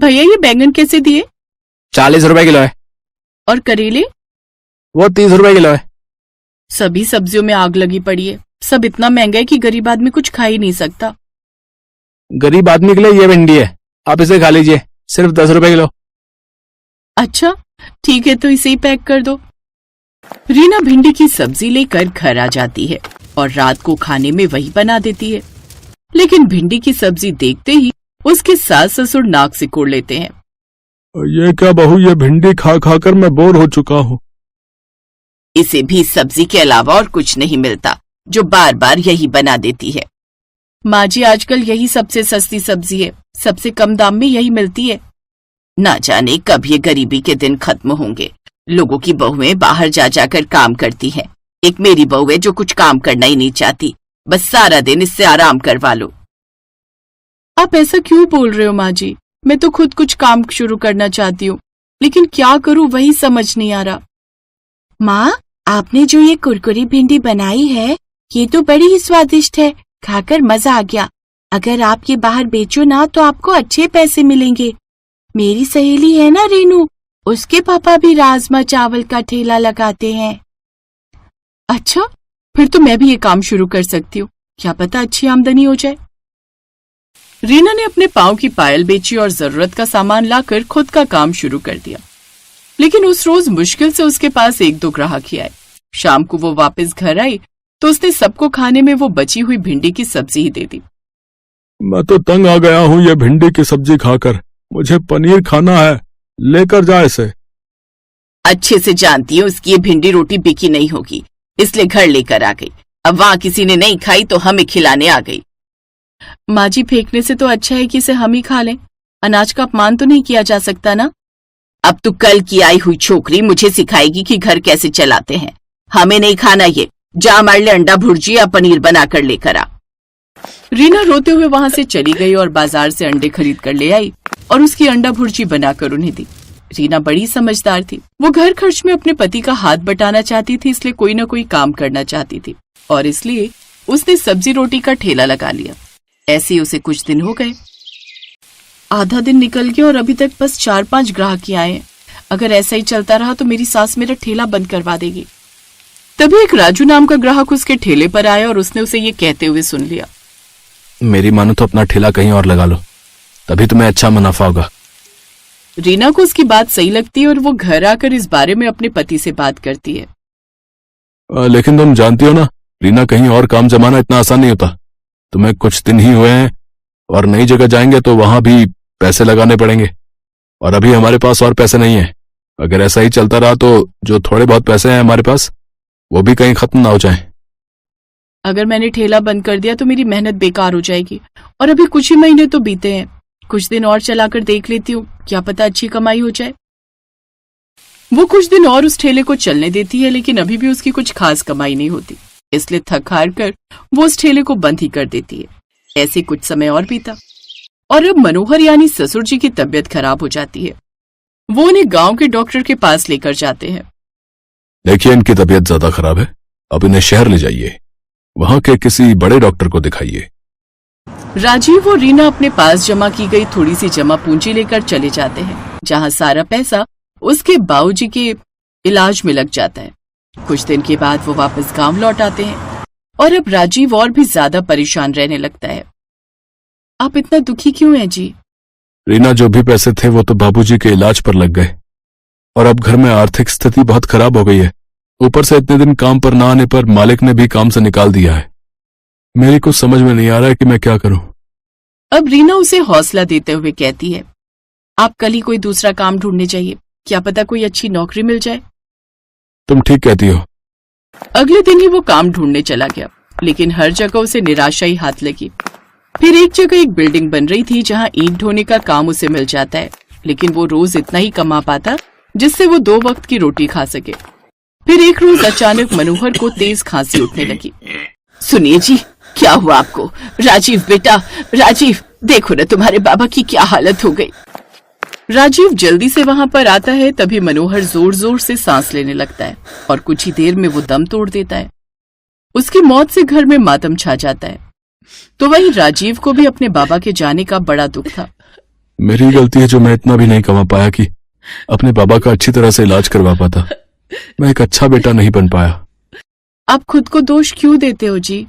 भैया ये बैंगन कैसे दिए? 40 रुपए किलो है। और करेले? वो 30 रुपए किलो है। सभी सब्जियों में आग लगी पड़ी है। सब इतना महंगा है कि गरीब आदमी कुछ खा ही नहीं सकता। गरीब आदमी के लिए ये भिंडी है, आप इसे खा लीजिए, सिर्फ 10 रुपए किलो। अच्छा ठीक है, तो इसे ही पैक कर दो। रीना भिंडी की सब्जी लेकर घर आ जाती है और रात को खाने में वही बना देती है। लेकिन भिंडी की सब्जी देखते ही उसके सास ससुर नाक सिकोड़ लेते हैं। ये क्या बहू, ये भिंडी खा खा कर मैं बोर हो चुका हूँ। इसे भी सब्जी के अलावा और कुछ नहीं मिलता, जो बार बार यही बना देती है। माँ जी आजकल यही सबसे सस्ती सब्जी है, सबसे कम दाम में यही मिलती है। ना जाने कब ये गरीबी के दिन खत्म होंगे। लोगों की बहुएं बाहर जा जाकर काम करती हैं। एक मेरी बहू है जो कुछ काम करना ही नहीं चाहती, बस सारा दिन इससे आराम करवा लो। आप ऐसा क्यों बोल रहे हो माँ जी? मैं तो खुद कुछ काम शुरू करना चाहती हूँ, लेकिन क्या करूँ वही समझ नहीं आ रहा। माँ, आपने जो ये कुरकुरी भिंडी बनाई है, ये तो बड़ी ही स्वादिष्ट है, खाकर मजा आ गया। अगर आप ये बाहर बेचो ना तो आपको अच्छे पैसे मिलेंगे। मेरी सहेली है ना रेनू, उसके पापा भी राजमा चावल का ठेला लगाते हैं। अच्छा, फिर तो मैं भी ये काम शुरू कर सकती हूँ, क्या पता अच्छी आमदनी हो जाए। रीना ने अपने पाँव की पायल बेची और जरूरत का सामान लाकर खुद का काम शुरू कर दिया। लेकिन उस रोज मुश्किल से उसके पास 1-2 ग्राहक ही आए। शाम को वो वापस घर आई तो उसने सबको खाने में वो बची हुई भिंडी की सब्जी ही दे दी। मैं तो तंग आ गया हूँ ये भिंडी की सब्जी खाकर, मुझे पनीर खाना है, लेकर जा इसे। अच्छे से जानती हूँ उसकी ये भिंडी रोटी बिकी नहीं होगी, इसलिए घर लेकर आ गई। अब वहाँ किसी ने नहीं खाई तो हमें खिलाने आ गई। माँ जी, फेंकने से तो अच्छा है कि इसे हम ही खा लें। अनाज का अपमान तो नहीं किया जा सकता ना। अब तू कल की आई हुई छोकरी मुझे सिखाएगी कि घर कैसे चलाते हैं। हमें नहीं खाना ये, जा हमारे लिए अंडा भुर्जी या पनीर बना कर लेकर आ। रीना रोते हुए वहां से चली गई और बाजार से अंडे खरीद कर ले आई और उसकी अंडा भुर्जी बनाकर उन्हें दी। रीना बड़ी समझदार थी, वो घर खर्च में अपने पति का हाथ बटाना चाहती थी, इसलिए कोई न कोई काम करना चाहती थी और इसलिए उसने सब्जी रोटी का ठेला लगा लिया। ऐसे ही उसे कुछ दिन हो गए। आधा दिन निकल गया और अभी तक बस 4-5 ग्राहक ही आए हैं। अगर ऐसा ही चलता रहा तो मेरी सास मेरा ठेला बंद करवा देगी। तभी एक राजू नाम का ग्राहक उसके ठेले पर आया और उसने उसे ये कहते हुए सुन लिया। मेरी मानो तो अपना ठेला कहीं और लगा लो, तभी तुम्हें अच्छा मुनाफा होगा। रीना को उसकी बात सही लगती है और वो घर आकर इस बारे में अपने पति से बात करती है। लेकिन तुम जानती हो ना, रीना कहीं और काम जमाना इतना आसान नहीं होता। तुम्हें कुछ दिन ही हुए हैं और नई जगह जाएंगे तो वहां भी पैसे लगाने पड़ेंगे और अभी हमारे पास और पैसे नहीं है। अगर ऐसा ही चलता रहा तो जो थोड़े बहुत पैसे हैं हमारे पास वो भी कहीं खत्म ना हो जाए। अगर मैंने ठेला बंद कर दिया तो मेरी मेहनत बेकार हो जाएगी और अभी कुछ ही महीने तो बीते हैं। कुछ दिन और चलाकर देख लेती हूँ, क्या पता अच्छी कमाई हो जाए। वो कुछ दिन और उस ठेले को चलने देती है, लेकिन अभी भी उसकी कुछ खास कमाई नहीं होती, इसलिए थक हार कर वो उस ठेले को बंद ही कर देती है। ऐसे कुछ समय और बीता और अब मनोहर यानी ससुर जी की तबीयत खराब हो जाती है। वो उन्हें गांव के डॉक्टर के पास लेकर जाते हैं। देखिए, इनकी तबीयत ज्यादा खराब है, अब इन्हें शहर ले जाइए, वहां के किसी बड़े डॉक्टर को दिखाइए। राजीव और रीना अपने पास जमा की गई थोड़ी सी जमा पूंजी लेकर चले जाते हैं, जहां सारा पैसा उसके बाबूजी के इलाज में लग जाता है। कुछ दिन के बाद वो वापस गांव लौट आते हैं और अब राजीव और भी ज्यादा परेशान रहने लगता है। आप इतना दुखी क्यों हैं जी? रीना, जो भी पैसे थे वो तो बाबूजी के इलाज पर लग गए और अब घर में आर्थिक स्थिति बहुत खराब हो गई है। ऊपर से इतने दिन काम पर ना आने पर मालिक ने भी काम से निकाल दिया है। मेरी कुछ समझ में नहीं आ रहा है कि मैं क्या करूं। अब रीना उसे हौसला देते हुए कहती है, आप कल ही कोई दूसरा काम ढूंढने चाहिए, क्या पता कोई अच्छी नौकरी मिल जाए। तुम ठीक कहती हो। अगले दिन ही वो काम ढूंढने चला गया, लेकिन हर जगह उसे निराशा ही हाथ लगी। फिर एक जगह एक बिल्डिंग बन रही थी जहां ईंट ढोने का काम उसे मिल जाता है, लेकिन वो रोज इतना ही कमा पाता जिससे वो 2 वक्त की रोटी खा सके। फिर एक रोज अचानक मनोहर को तेज खांसी उठने लगी। सुनिए जी, क्या हुआ आपको? राजीव बेटा, राजीव, देखो ना तुम्हारे बाबा की क्या हालत हो गई। राजीव जल्दी से वहां पर आता है, तभी मनोहर जोर जोर से सांस लेने लगता है और कुछ ही देर में वो दम तोड़ देता है। उसकी मौत से घर में मातम छा जाता है। तो वहीं राजीव को भी अपने बाबा के जाने का बड़ा दुख था। मेरी गलती है जो मैं इतना भी नहीं कमा पाया कि अपने बाबा का अच्छी तरह से इलाज करवा पाता। मैं एक अच्छा बेटा नहीं बन पाया। आप खुद को दोष क्यों देते हो जी?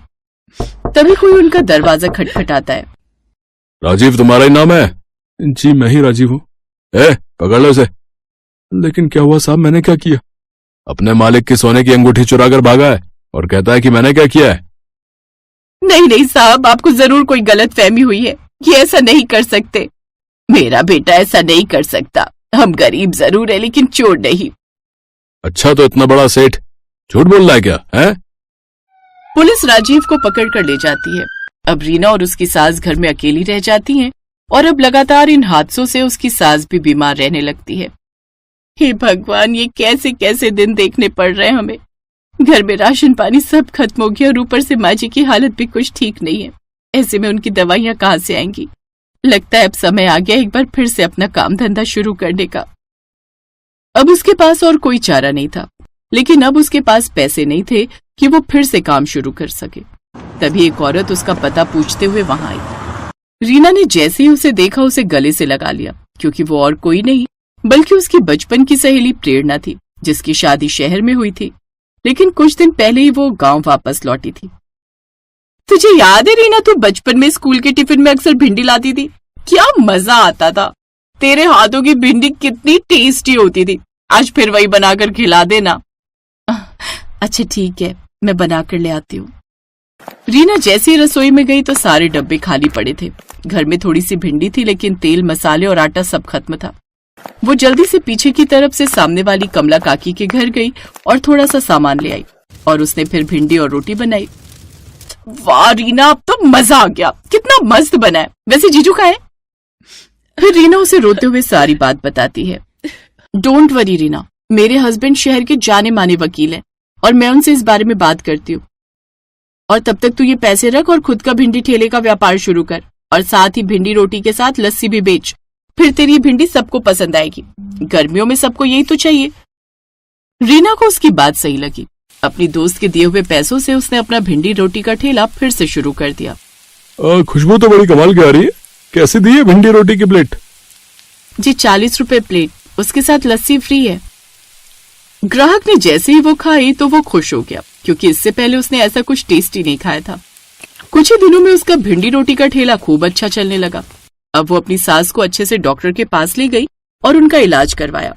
तभी कोई उनका दरवाजा खटखटाता है। राजीव तुम्हारा ही नाम है? जी मैं ही राजीव हूँ। पकड़ लो इसे। लेकिन क्या हुआ साहब, मैंने क्या किया? अपने मालिक की सोने की अंगूठी चुरा कर भागा है और कहता है कि मैंने क्या किया है। नहीं नहीं साहब, आपको जरूर कोई गलत फहमी हुई है। ये ऐसा नहीं कर सकते। मेरा बेटा ऐसा नहीं कर सकता। हम गरीब जरूर है लेकिन चोर नहीं। अच्छा तो इतना बड़ा सेठ झूठ बोल रहा है क्या है? पुलिस राजीव को पकड़ कर ले जाती है। अब रीना और उसकी सास घर में अकेली रह जाती हैं और अब लगातार इन हादसों से उसकी सास भी बीमार रहने लगती है। हे भगवान, ये कैसे कैसे दिन देखने पड़ रहे हैं हमें। घर में राशन पानी सब खत्म हो गया और ऊपर से माँ जी की हालत भी कुछ ठीक नहीं है। ऐसे में उनकी दवाइयाँ कहाँ से आएंगी? लगता है अब समय आ गया एक बार फिर से अपना काम धंधा शुरू करने का। अब उसके पास और कोई चारा नहीं था, लेकिन अब उसके पास पैसे नहीं थे कि वो फिर से काम शुरू कर सके। तभी एक औरत उसका पता पूछते हुए वहां आई। रीना ने जैसे ही उसे देखा उसे गले से लगा लिया, क्योंकि वो और कोई नहीं बल्कि उसकी बचपन की सहेली प्रेरणा थी, जिसकी शादी शहर में हुई थी, लेकिन कुछ दिन पहले ही वो गांव वापस लौटी थी। तुझे याद है रीना, तू बचपन में स्कूल के टिफिन में अक्सर भिंडी लाती थी? क्या मजा आता था। तेरे हाथों की भिंडी कितनी टेस्टी होती थी। आज फिर वही बनाकर खिला देना। अच्छा ठीक है, मैं बनाकर ले आती हूँ। रीना जैसे ही रसोई में गई तो सारे डब्बे खाली पड़े थे। घर में थोड़ी सी भिंडी थी, लेकिन तेल, मसाले और आटा सब खत्म था। वो जल्दी से पीछे की तरफ से सामने वाली कमला काकी के घर गई और थोड़ा सा सामान ले आई और उसने फिर भिंडी और रोटी बनाई। वाह रीना, अब तो मजा आ गया, कितना मस्त बना है। वैसे जीजू कहाँ है? फिर रीना उसे रोते हुए सारी बात बताती है। डोंट वरी रीना, मेरे हस्बैंड शहर के जाने माने वकील हैं और मैं उनसे इस बारे में बात करती हूँ। और तब तक तू ये पैसे रख और खुद का भिंडी ठेले का व्यापार शुरू कर और साथ ही भिंडी रोटी के साथ लस्सी भी बेच। फिर तेरी भिंडी सबको पसंद आएगी। गर्मियों में सबको यही तो चाहिए। रीना को उसकी बात सही लगी। अपनी दोस्त के दिए हुए पैसों से उसने अपना भिंडी रोटी का ठेला फिर से शुरू कर दिया। खुशबू तो बड़ी कमाल की आ रही है। कैसे दी है भिंडी रोटी की प्लेट? जी 40 रुपए प्लेट, उसके साथ लस्सी फ्री है। ग्राहक ने जैसे ही वो खाई तो वो खुश हो गया, क्योंकि इससे पहले उसने ऐसा कुछ टेस्टी नहीं खाया था। कुछ ही दिनों में उसका भिंडी रोटी का ठेला खूब अच्छा चलने लगा। अब वो अपनी सास को अच्छे से डॉक्टर के पास ले गई और उनका इलाज करवाया।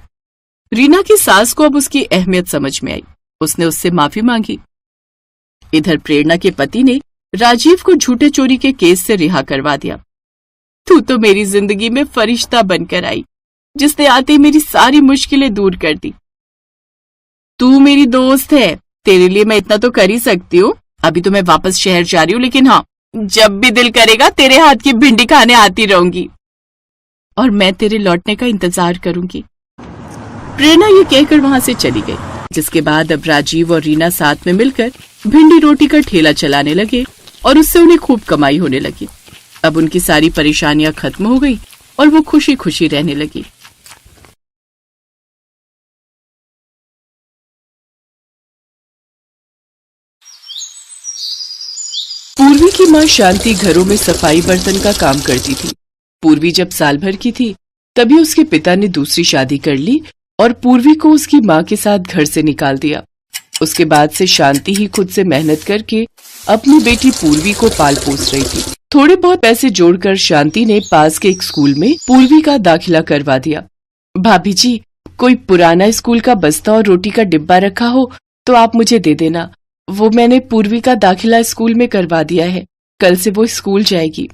रीना की सास को अब उसकी अहमियत समझ में आई। उसने उससे माफी मांगी। इधर प्रेरणा के पति ने राजीव को झूठे चोरी के केस से रिहा करवा दिया। तू तो मेरी जिंदगी में फरिश्ता बनकर आई, जिसने आते ही मेरी सारी मुश्किलें दूर कर दी। तू मेरी दोस्त है, तेरे लिए मैं इतना तो कर ही सकती हूँ। अभी तो मैं वापस शहर जा रही हूँ, लेकिन हाँ, जब भी दिल करेगा तेरे हाथ की भिंडी खाने आती रहूंगी और मैं तेरे लौटने का इंतजार करूंगी। प्रेरणा ये कहकर वहां से चली गई, जिसके बाद अब राजीव और रीना साथ में मिलकर भिंडी रोटी का ठेला चलाने लगे और उससे उन्हें खूब कमाई होने लगी। अब उनकी सारी परेशानियां खत्म हो गई और वो खुशी खुशी रहने लगी। पूर्वी की माँ शांति घरों में सफाई बर्तन का काम करती थी। पूर्वी जब साल भर की थी तभी उसके पिता ने दूसरी शादी कर ली और पूर्वी को उसकी माँ के साथ घर से निकाल दिया। उसके बाद से शांति ही खुद से मेहनत करके अपनी बेटी पूर्वी को पाल पोस रही थी। थोड़े बहुत पैसे जोड़कर शांति ने पास के एक स्कूल में पूर्वी का दाखिला करवा दिया। भाभी जी, कोई पुराना स्कूल का बस्ता और रोटी का डिब्बा रखा हो तो आप मुझे दे देना। वो मैंने पूर्वी का दाखिला स्कूल में करवा दिया है, कल से वो स्कूल जाएगी।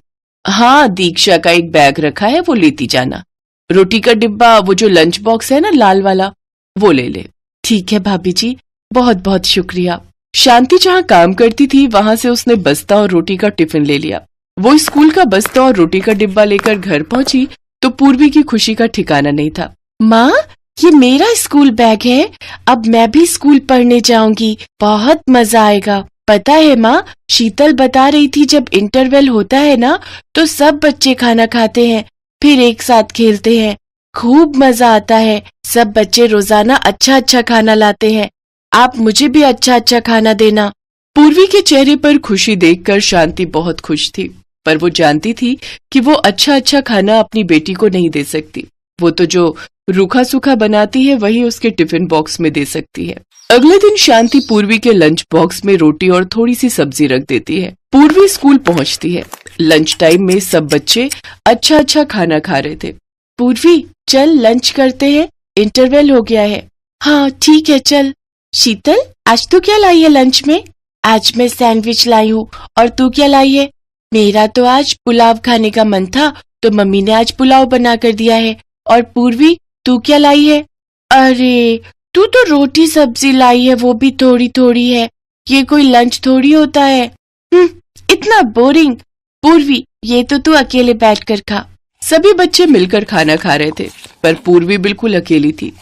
हाँ, दीक्षा का एक बैग रखा है, वो लेती जाना। रोटी का डिब्बा, वो जो लंच बॉक्स है ना लाल वाला, वो ले ले। ठीक है भाभी जी, बहुत बहुत शुक्रिया। शांति जहाँ काम करती थी वहां से उसने बस्ता और रोटी का टिफिन ले लिया। वो स्कूल का बस्ता और रोटी का डिब्बा लेकर घर पहुंची तो पूर्वी की खुशी का ठिकाना नहीं था। माँ, ये मेरा स्कूल बैग है, अब मैं भी स्कूल पढ़ने जाऊंगी, बहुत मजा आएगा। पता है माँ, शीतल बता रही थी जब इंटरवल होता है ना तो सब बच्चे खाना खाते हैं, फिर एक साथ खेलते हैं, खूब मजा आता है। सब बच्चे रोजाना अच्छा अच्छा खाना लाते हैं, आप मुझे भी अच्छा अच्छा खाना देना। पूर्वी के चेहरे पर खुशी देखकर शांति बहुत खुश थी। पर वो जानती थी कि वो अच्छा अच्छा खाना अपनी बेटी को नहीं दे सकती। वो तो जो रूखा सूखा बनाती है वही उसके टिफिन बॉक्स में दे सकती है। अगले दिन शांति पूर्वी के लंच बॉक्स में रोटी और थोड़ी सी सब्जी रख देती है। पूर्वी स्कूल पहुंचती है। लंच टाइम में सब बच्चे अच्छा अच्छा खाना खा रहे थे। पूर्वी चल लंच करते हैं, इंटरवल हो गया है। हाँ ठीक है चल। शीतल आज तू क्या लाई है लंच में? आज मैं सैंडविच लाई हूँ। और तू क्या लाई है? मेरा तो आज पुलाव खाने का मन था तो मम्मी ने आज पुलाव बना कर दिया है। और पूर्वी तू क्या लाई है? अरे तू तो रोटी सब्जी लाई है, वो भी थोड़ी थोड़ी है। ये कोई लंच थोड़ी होता है। इतना बोरिंग। पूर्वी ये तो तू अकेले बैठ कर खा। सभी बच्चे मिलकर खाना खा रहे थे पर पूर्वी बिल्कुल अकेली थी।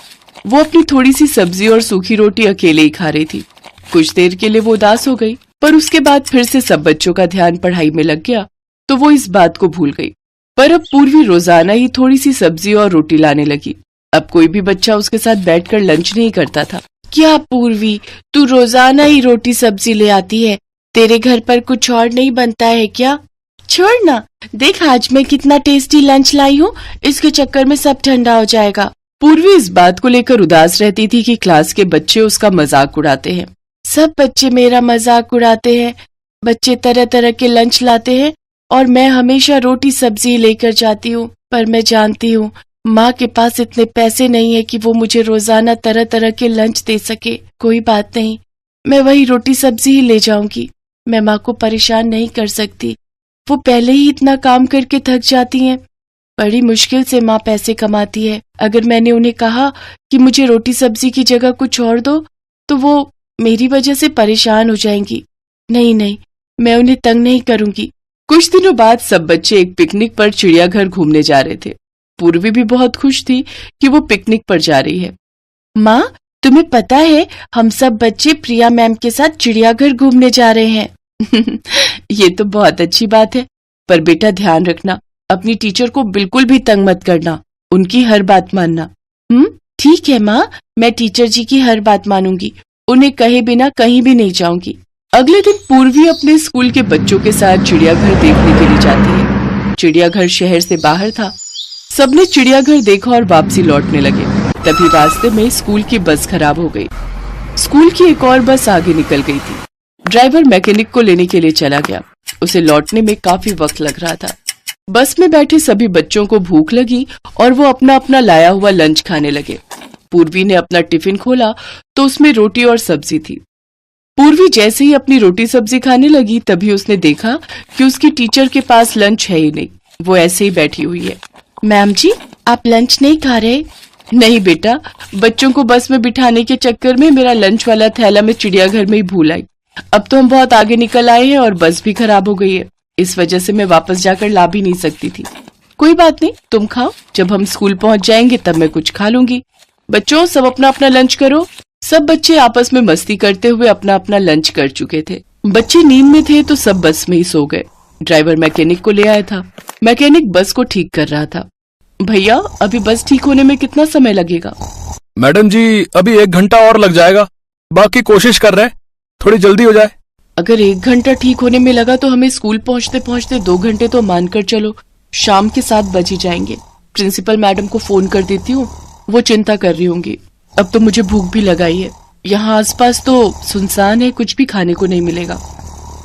वो अपनी थोड़ी सी सब्जी और सूखी रोटी अकेले ही खा रही थी। कुछ देर के लिए वो उदास हो गई पर उसके बाद फिर से सब बच्चों का ध्यान पढ़ाई में लग गया तो वो इस बात को भूल गई। पर अब पूर्वी रोजाना ही थोड़ी सी सब्जी और रोटी लाने लगी। अब कोई भी बच्चा उसके साथ बैठकर लंच नहीं करता था। क्या पूर्वी तू रोजाना ही रोटी सब्जी ले आती है? तेरे घर पर कुछ और नहीं बनता है क्या? छोड़ ना, देख आज मैं कितना टेस्टी लंच लाई हूँ, इसके चक्कर में सब ठंडा हो जाएगा। पूर्वी इस बात को लेकर उदास रहती थी कि क्लास के बच्चे उसका मजाक उड़ाते हैं। सब बच्चे मेरा मजाक उड़ाते हैं। बच्चे तरह तरह के लंच लाते हैं और मैं हमेशा रोटी सब्जी लेकर जाती हूँ। पर मैं जानती हूँ माँ के पास इतने पैसे नहीं है कि वो मुझे रोजाना तरह तरह के लंच दे सके। कोई बात नहीं, मैं वही रोटी सब्जी ही ले जाऊंगी। मैं माँ को परेशान नहीं कर सकती, वो पहले ही इतना काम करके थक जाती हैं। बड़ी मुश्किल से माँ पैसे कमाती है। अगर मैंने उन्हें कहा कि मुझे रोटी सब्जी की जगह कुछ और दो तो वो मेरी वजह से परेशान हो जाएंगी। नहीं नहीं, मैं उन्हें तंग नहीं करूंगी। कुछ दिनों बाद सब बच्चे एक पिकनिक पर चिड़ियाघर घूमने जा रहे थे। पूर्वी भी बहुत खुश थी कि वो पिकनिक पर जा रही है। माँ तुम्हें पता है हम सब बच्चे प्रिया मैम के साथ चिड़ियाघर घूमने जा रहे हैं। ये तो बहुत अच्छी बात है, पर बेटा ध्यान रखना अपनी टीचर को बिल्कुल भी तंग मत करना, उनकी हर बात मानना। ठीक है माँ, मैं टीचर जी की हर बात मानूंगी, उन्हें कहे बिना कहीं भी नहीं जाऊंगी। अगले दिन पूर्वी अपने स्कूल के बच्चों के साथ चिड़ियाघर देखने के लिए जाती है। चिड़ियाघर शहर से बाहर था। सबने चिड़ियाघर देखा और वापसी लौटने लगे। तभी रास्ते में स्कूल की बस खराब हो गई। स्कूल की एक और बस आगे निकल गई थी। ड्राइवर मैकेनिक को लेने के लिए चला गया। उसे लौटने में काफी वक्त लग रहा था। बस में बैठे सभी बच्चों को भूख लगी और वो अपना अपना लाया हुआ लंच खाने लगे। पूर्वी ने अपना टिफिन खोला तो उसमें रोटी और सब्जी थी। पूर्वी जैसे ही अपनी रोटी सब्जी खाने लगी तभी उसने देखा कि उसकी टीचर के पास लंच है ही नहीं, वो ऐसे ही बैठी हुई है। मैम जी आप लंच नहीं खा रहे? नहीं बेटा, बच्चों को बस में बिठाने के चक्कर में मेरा लंच वाला थैला मैं चिड़ियाघर में ही भूल आई। अब तो हम बहुत आगे निकल आए हैं और बस भी खराब हो गई है, इस वजह से मैं वापस जाकर ला भी नहीं सकती थी। कोई बात नहीं, तुम खाओ, जब हम स्कूल पहुंच जाएंगे तब मैं कुछ खा लूंगी। बच्चों सब अपना अपना लंच करो। सब बच्चे आपस में मस्ती करते हुए अपना अपना लंच कर चुके थे। बच्चे नींद में थे तो सब बस में ही सो गए। ड्राइवर मैकेनिक को ले आया था। मैकेनिक बस को ठीक कर रहा था। भैया अभी बस ठीक होने में कितना समय लगेगा? मैडम जी अभी 1 घंटा और लग जाएगा, बाकी कोशिश कर रहे हैं थोड़ी जल्दी हो जाए। अगर 1 घंटा ठीक होने में लगा तो हमें स्कूल पहुंचते पहुंचते 2 घंटे तो मानकर चलो शाम के 7 बज ही जाएंगे। प्रिंसिपल मैडम को फोन कर देती हूँ, वो चिंता कर रही होंगी। अब तो मुझे भूख भी लगाई है, यहाँ आसपास तो सुनसान है, कुछ भी खाने को नहीं मिलेगा।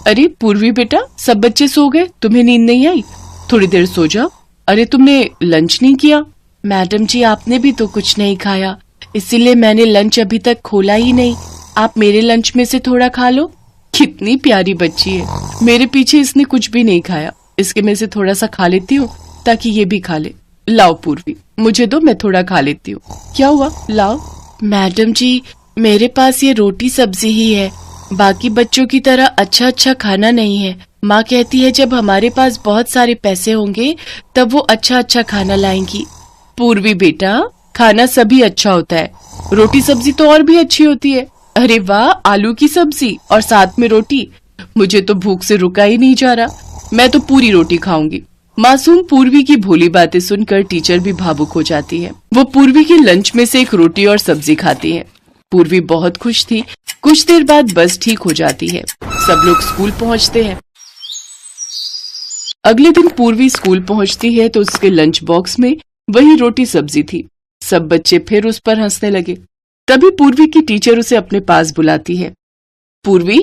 अरे पूर्वी बेटा, सब बच्चे सो गए, तुम्हें नींद नहीं आई? थोड़ी देर सो जाओ। अरे तुमने लंच नहीं किया? मैडम जी आपने भी तो कुछ नहीं खाया, इसीलिए मैंने लंच अभी तक खोला ही नहीं। आप मेरे लंच में से थोड़ा खा लो। कितनी प्यारी बच्ची है, मेरे पीछे इसने कुछ भी नहीं खाया, इसके में से थोड़ा सा खा लेती हूँ ताकि ये भी खा ले। लाओ पूर्वी, मुझे दो, मैं थोड़ा खा लेती हूँ। क्या हुआ, लाओ। मैडम जी मेरे पास ये रोटी सब्जी ही है, बाकी बच्चों की तरह अच्छा अच्छा खाना नहीं है। माँ कहती है जब हमारे पास बहुत सारे पैसे होंगे तब वो अच्छा अच्छा खाना लाएंगी। पूर्वी बेटा, खाना सभी अच्छा होता है, रोटी सब्जी तो और भी अच्छी होती है। अरे वाह, आलू की सब्जी और साथ में रोटी, मुझे तो भूख से रुका ही नहीं जा रहा, मैं तो पूरी रोटी खाऊंगी। मासूम पूर्वी की भोली बातें सुनकर टीचर भी भावुक हो जाती है। वो पूर्वी के लंच में से एक रोटी और सब्जी खाती है। पूर्वी बहुत खुश थी। कुछ देर बाद बस ठीक हो जाती है। सब लोग स्कूल पहुंचते हैं। अगले दिन पूर्वी स्कूल पहुंचती है तो उसके लंच बॉक्स में वही रोटी सब्जी थी। सब बच्चे फिर उस पर हंसने लगे। तभी पूर्वी की टीचर उसे अपने पास बुलाती है। पूर्वी,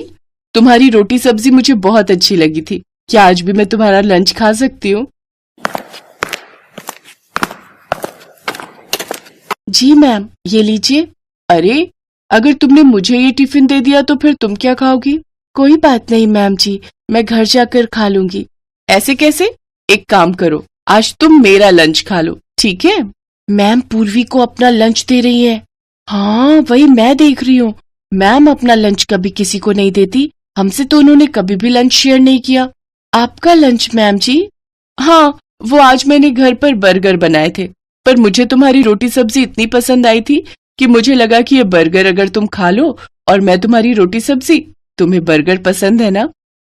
तुम्हारी रोटी सब्जी मुझे बहुत अच्छी लगी थी। क्या आज भी मैं तुम्हारा लंच खा सकती हूँ? जी मैम, ये लीजिए। अरे, अगर तुमने मुझे ये टिफिन दे दिया तो फिर तुम क्या खाओगी? कोई बात नहीं मैम जी, मैं घर जाकर खा लूंगी। ऐसे कैसे? एक काम करो, आज तुम मेरा लंच खा लो, ठीक है? मैम पूर्वी को अपना लंच दे रही है। हाँ, वही मैं देख रही हूँ। मैम अपना लंच कभी किसी को नहीं देती। हमसे तो उन्होंने कभी भी लंच शेयर नहीं किया। आपका लंच मैम जी? हाँ, वो आज मैंने घर पर बर्गर बनाए थे, पर मुझे तुम्हारी रोटी सब्जी इतनी पसंद आई थी कि मुझे लगा कि ये बर्गर अगर तुम खा लो और मैं तुम्हारी रोटी सब्जी। तुम्हें बर्गर पसंद है ना?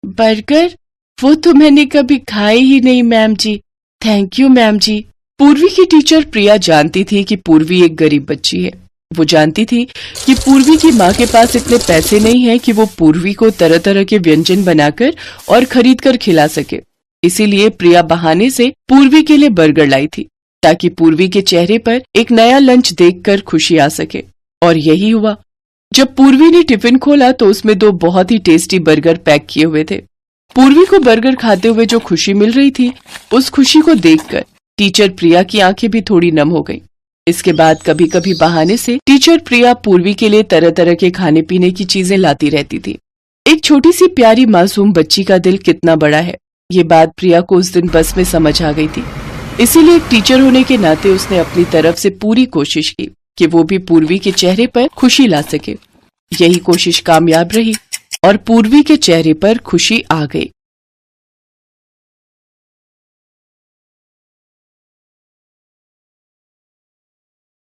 बर्गर? वो तो मैंने कभी खाए ही नहीं ma'am ji. Thank you ma'am ji. Purvi की टीचर प्रिया जानती थी कि पूर्वी एक गरीब बच्ची है। वो जानती थी कि पूर्वी की माँ के पास इतने पैसे नहीं हैं कि वो पूर्वी को तरह तरह के व्यंजन बनाकर और खरीद कर खिला सके। इसीलिए प्रिया बहाने से पूर्वी के लिए बर्गर लाई थी ताकि पूर्वी के चेहरे पर एक नया लंच देखकर खुशी आ सके। और यही हुआ। जब पूर्वी ने टिफिन खोला तो उसमें 2 बहुत ही टेस्टी बर्गर पैक किए हुए थे। पूर्वी को बर्गर खाते हुए जो खुशी मिल रही थी, उस खुशी को देखकर टीचर प्रिया की आंखें भी थोड़ी नम हो गईं। इसके बाद कभी कभी बहाने से टीचर प्रिया पूर्वी के लिए तरह तरह के खाने पीने की चीजें लाती रहती थी। एक छोटी सी प्यारी मासूम बच्ची का दिल कितना बड़ा है, ये बात प्रिया को उस दिन बस में समझ आ गई थी। इसीलिए एक टीचर होने के नाते उसने अपनी तरफ से पूरी कोशिश की कि वो भी पूर्वी के चेहरे पर खुशी ला सके। यही कोशिश कामयाब रही और पूर्वी के चेहरे पर खुशी आ गई।